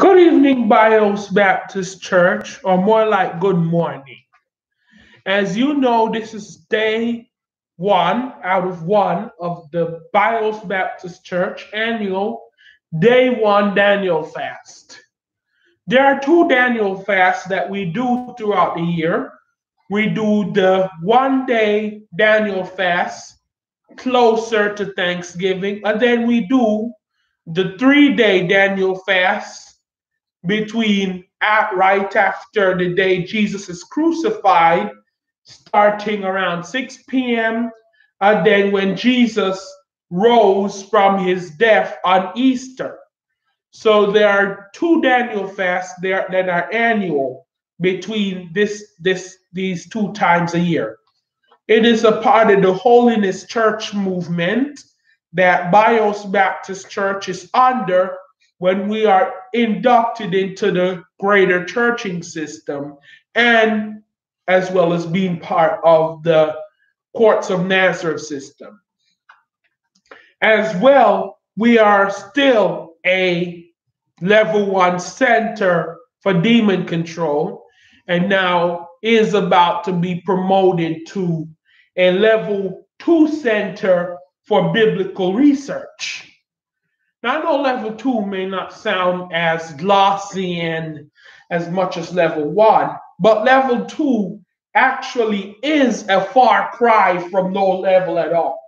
Good evening, Bios Baptist Church, or more like good morning. As you know, this is day one of the Bios Baptist Church annual day one Daniel fast. There are two Daniel fasts that we do throughout the year. We do the 1 day Daniel fast closer to Thanksgiving, and then we do the 3 day Daniel fast right after the day Jesus is crucified, starting around 6 p.m. And then when Jesus rose from his death on Easter. So there are two Daniel fasts there that are annual between these two times a year. It is a part of the Holiness Church movement that Bios Baptist Church is under when we are inducted into the greater churching system, and as well as being part of the Courts of Nazareth system. As well, we are still a level 1 center for demon control, and now is about to be promoted to a level 2 center for biblical research. Now, I know level 2 may not sound as glossy and as much as level 1, but level 2 actually is a far cry from no level at all,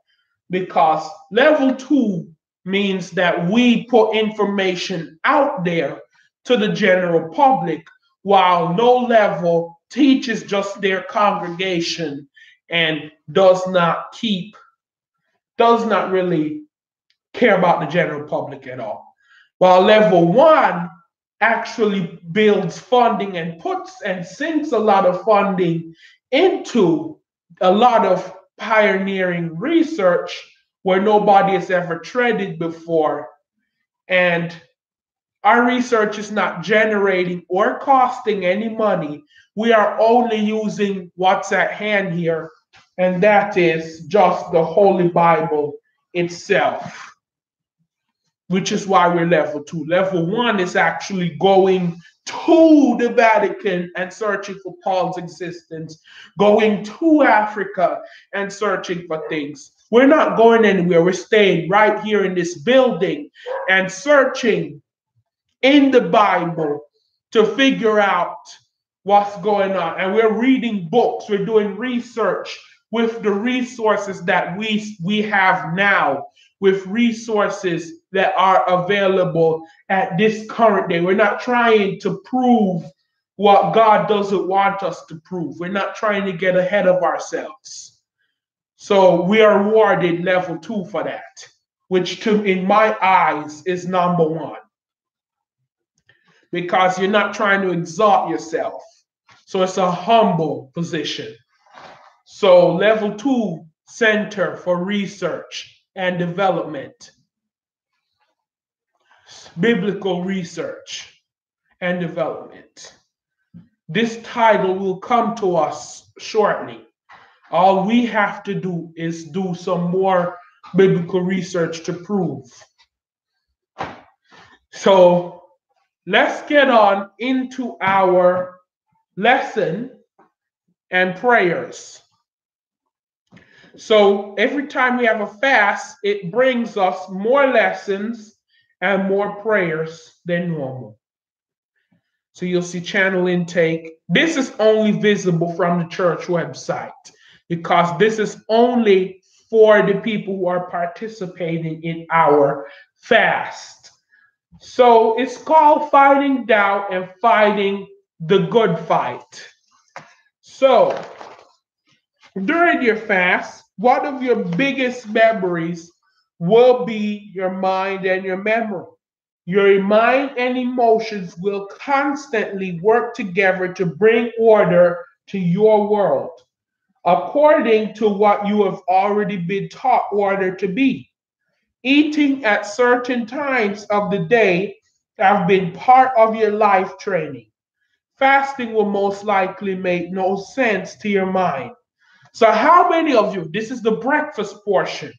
because level 2 means that we put information out there to the general public, while no level teaches just their congregation and does not really care about the general public at all. While level 1 actually builds funding and puts and sinks a lot of funding into a lot of pioneering research where nobody has ever treaded before. And our research is not generating or costing any money. We are only using what's at hand here, and that is just the Holy Bible itself, which is why we're level 2. Level 1 is actually going to the Vatican and searching for Paul's existence, going to Africa and searching for things. We're not going anywhere. We're staying right here in this building and searching in the Bible to figure out what's going on. And we're reading books. We're doing research with the resources that we have now, with resources that are available at this current day. We're not trying to prove what God doesn't want us to prove. We're not trying to get ahead of ourselves. So we are awarded level 2 for that, which in my eyes is number 1. Because you're not trying to exalt yourself. So it's a humble position. So level 2 Center for Research and Development. Biblical Research and Development. This title will come to us shortly. All we have to do is do some more biblical research to prove. So let's get on into our lesson and prayers. So every time we have a fast, it brings us more lessons and more prayers than normal. So you'll see channel intake. This is only visible from the church website, because this is only for the people who are participating in our fast. So it's called Fighting Doubt and Fighting the Good Fight. So during your fast, one of your biggest memories will be your mind and your memory. Your mind and emotions will constantly work together to bring order to your world, according to what you have already been taught order to be. Eating at certain times of the day have been part of your life training. Fasting will most likely make no sense to your mind. So how many of you, this is the breakfast portion.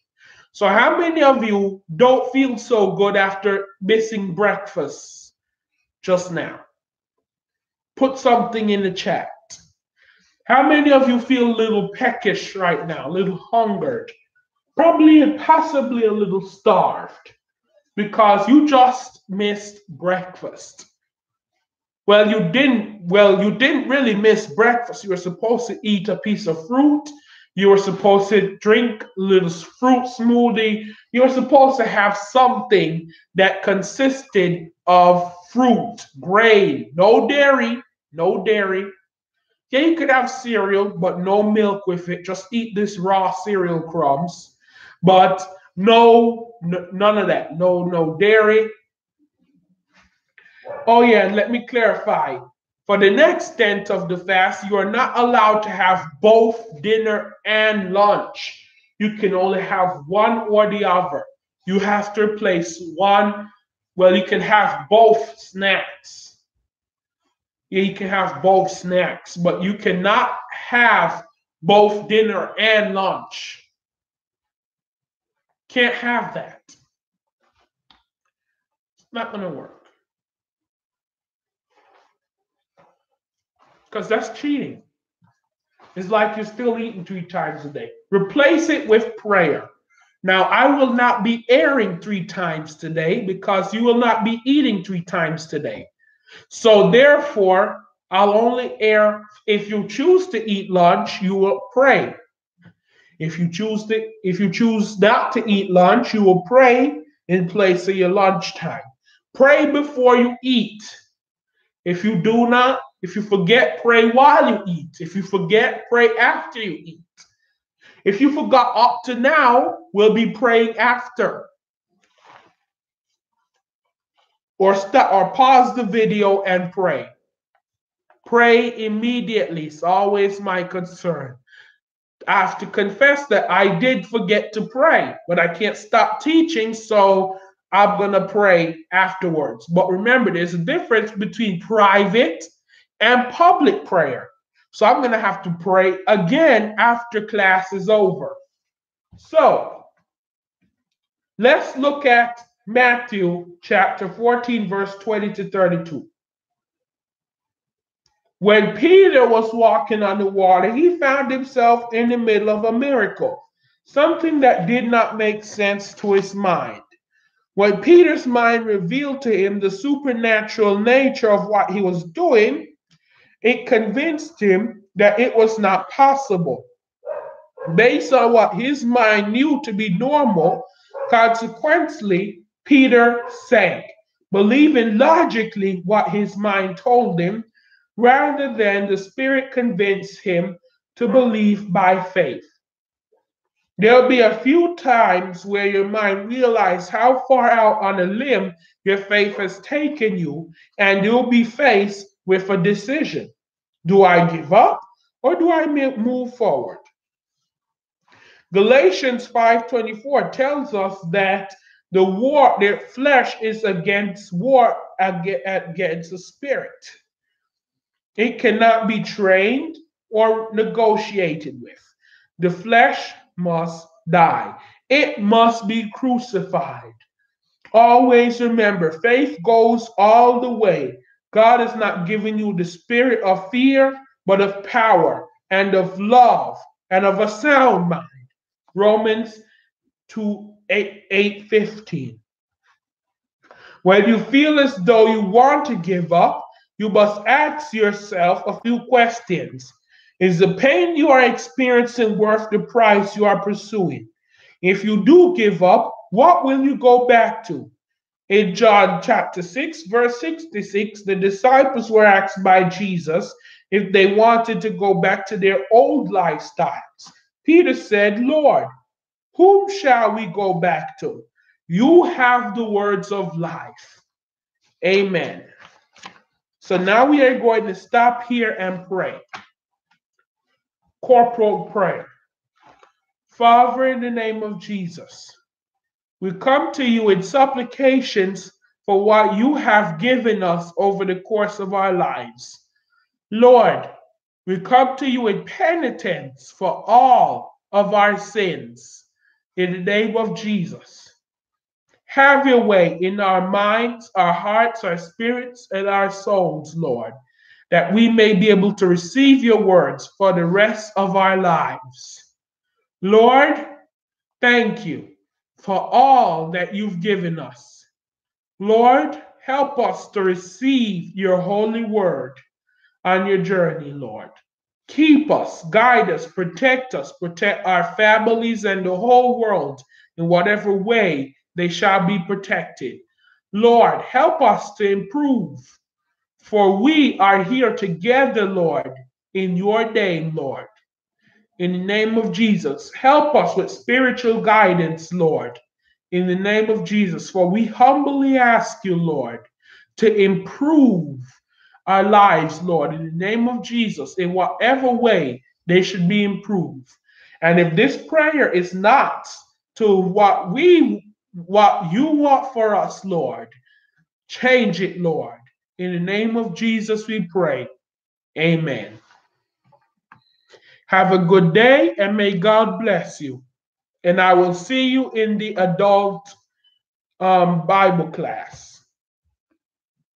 So how many of you don't feel so good after missing breakfast? just now? Put something in the chat. How many of you feel a little peckish right now, a little hungered, probably and possibly a little starved because you just missed breakfast? Well, you didn't really miss breakfast. You were supposed to eat a piece of fruit. You were supposed to drink a little fruit smoothie. You were supposed to have something that consisted of fruit, grain, no dairy, no dairy. Yeah, you could have cereal, but no milk with it. Just eat this raw cereal crumbs. But none of that. No dairy. Oh yeah, and let me clarify. For the next extent of the fast, you are not allowed to have both dinner and lunch. You can only have one or the other. You have to replace one. Well, you can have both snacks. Yeah, you can have both snacks, but you cannot have both dinner and lunch. Can't have that. It's not going to work. Because that's cheating. It's like you're still eating 3 times a day. Replace it with prayer. Now, I will not be airing 3 times today because you will not be eating 3 times today. So therefore, I'll only air, if you choose to eat lunch, you will pray. If you choose not to eat lunch, you will pray in place of your lunchtime. Pray before you eat. If you forget, pray while you eat. If you forget, pray after you eat. If you forgot up to now, we'll be praying after. Or pause the video and pray. Pray immediately. It's always my concern. I have to confess that I did forget to pray, but I can't stop teaching, so I'm going to pray afterwards. But remember, there's a difference between private and public prayer. So I'm going to have to pray again after class is over. So let's look at Matthew chapter 14, verse 20 to 32. When Peter was walking on the water, he found himself in the middle of a miracle, something that did not make sense to his mind. When Peter's mind revealed to him the supernatural nature of what he was doing, it convinced him that it was not possible. Based on what his mind knew to be normal, consequently, Peter sank, believing logically what his mind told him, rather than the Spirit convince him to believe by faith. There'll be a few times where your mind realizes how far out on a limb your faith has taken you, and you'll be faced with a decision. Do I give up or do I move forward? Galatians 5:24 tells us that their flesh is against the spirit. It cannot be trained or negotiated with. The flesh must die. It must be crucified. Always remember, faith goes all the way. God has not given you the spirit of fear, but of power and of love and of a sound mind. Romans 8:15. When you feel as though you want to give up, you must ask yourself a few questions. Is the pain you are experiencing worth the price you are pursuing? If you do give up, what will you go back to? In John chapter 6, verse 66, the disciples were asked by Jesus if they wanted to go back to their old lifestyles. Peter said, Lord, whom shall we go back to? You have the words of life. Amen. So now we are going to stop here and pray. Corporal prayer. Father, in the name of Jesus, we come to you in supplications for what you have given us over the course of our lives. Lord, we come to you in penitence for all of our sins in the name of Jesus. Have your way in our minds, our hearts, our spirits, and our souls, Lord, that we may be able to receive your words for the rest of our lives. Lord, thank you for all that you've given us. Lord, help us to receive your holy word on your journey, Lord. Keep us, guide us, protect our families and the whole world in whatever way they shall be protected. Lord, help us to improve, for we are here together, Lord, in your name, Lord. In the name of Jesus, help us with spiritual guidance, Lord. In the name of Jesus, for we humbly ask you, Lord, to improve our lives, Lord, in the name of Jesus, in whatever way they should be improved. And if this prayer is not to what you want for us, Lord, change it, Lord. In the name of Jesus, we pray. Amen. Have a good day and may God bless you. And I will see you in the adult Bible class.